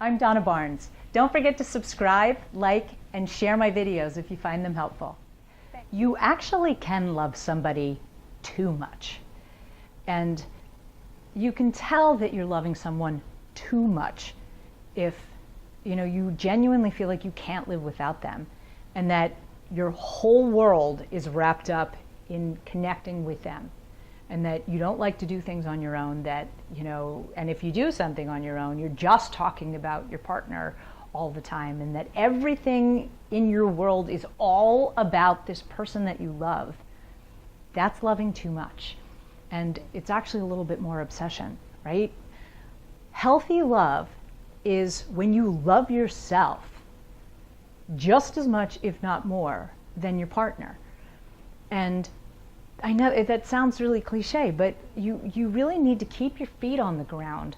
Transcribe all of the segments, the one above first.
I'm Donna Barnes. Don't forget to subscribe, like, and share my videos if you find them helpful. You actually can love somebody too much. And you can tell that you're loving someone too much if you genuinely feel like you can't live without them, and that your whole world is wrapped up in connecting with them, and that you don't like to do things on your own, and if you do something on your own, you're just talking about your partner all the time, and that everything in your world is all about this person that you love. That's loving too much. And it's actually a little bit more obsession, right? Healthy love is when you love yourself just as much, if not more, than your partner. And I know that sounds really cliche, but you really need to keep your feet on the ground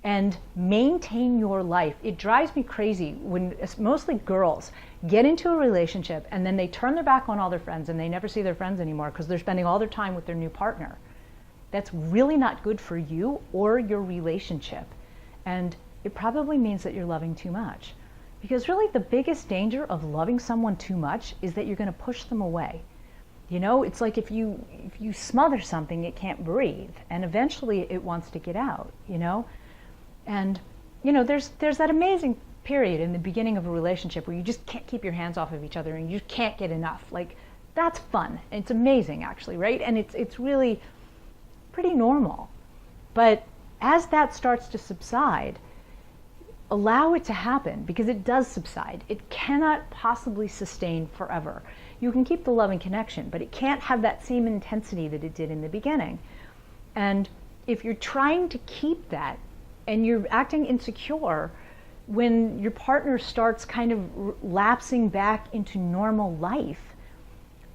and maintain your life. It drives me crazy when mostly girls get into a relationship and then they turn their back on all their friends and they never see their friends anymore because they're spending all their time with their new partner. That's really not good for you or your relationship. And it probably means that you're loving too much. Because really the biggest danger of loving someone too much is that you're going to push them away. It's like if you smother something, it can't breathe, and eventually it wants to get out, And there's that amazing period in the beginning of a relationship where you just can't keep your hands off of each other and you can't get enough. Like, that's fun. It's amazing, actually, right? And it's really pretty normal. But as that starts to subside, allow it to happen, because it does subside. It cannot possibly sustain forever. You can keep the love and connection, but it can't have that same intensity that it did in the beginning. And if you're trying to keep that and you're acting insecure when your partner starts kind of lapsing back into normal life,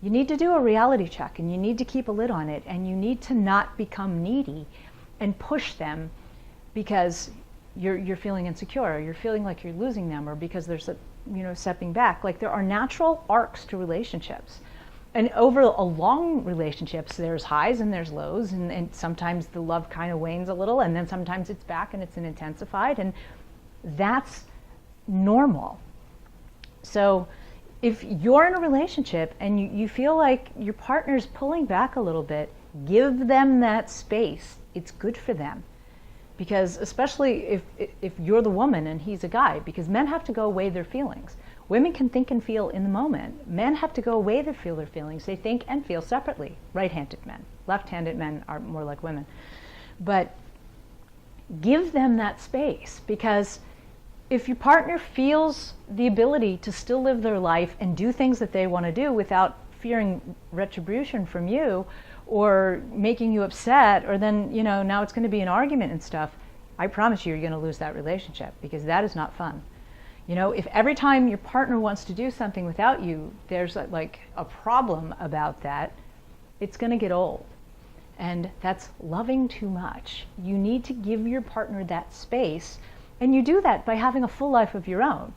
you need to do a reality check, and you need to keep a lid on it, and you need to not become needy and push them because you're feeling insecure, or you're feeling like you're losing them, or because there's stepping back. Like, there are natural arcs to relationships. And over a long relationships, there's highs and there's lows, and sometimes the love kind of wanes a little, and then sometimes it's back and it's intensified, and that's normal. So if you're in a relationship and you feel like your partner's pulling back a little bit, give them that space. It's good for them. Because especially if you're the woman and he's a guy, because men have to go weigh their feelings. Women can think and feel in the moment. Men have to go weigh their feelings. They think and feel separately. Right-handed men. Left-handed men are more like women. But give them that space, because if your partner feels the ability to still live their life and do things that they want to do without fearing retribution from you, or making you upset, or then, now it's going to be an argument and stuff, I promise you're going to lose that relationship, because that is not fun. If every time your partner wants to do something without you, there's like a problem about that, it's going to get old. And that's loving too much. You need to give your partner that space, and you do that by having a full life of your own.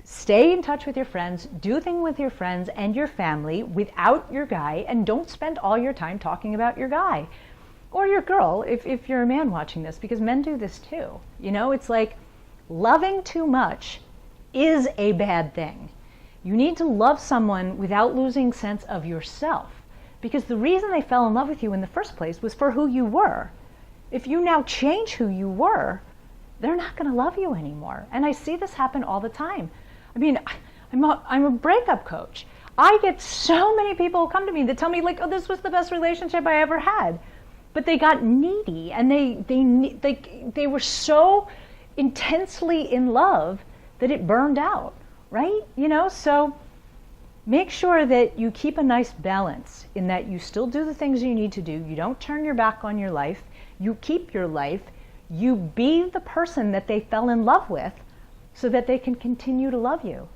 Stay in touch with your friends, do things with your friends and your family without your guy, and don't spend all your time talking about your guy. Or your girl, if you're a man watching this, because men do this too. It's like loving too much is a bad thing. You need to love someone without losing sense of yourself, because the reason they fell in love with you in the first place was for who you were. If you now change who you were, they're not going to love you anymore. And I see this happen all the time. I mean, I'm a breakup coach. I get so many people come to me that tell me, like, oh, this was the best relationship I ever had. But they got needy, and they were so intensely in love that it burned out, right? So make sure that you keep a nice balance in that you still do the things you need to do. You don't turn your back on your life. You keep your life. You be the person that they fell in love with, so that they can continue to love you.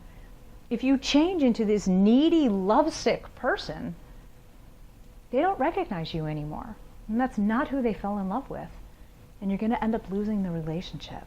If you change into this needy, lovesick person, they don't recognize you anymore. And that's not who they fell in love with. And you're going to end up losing the relationship.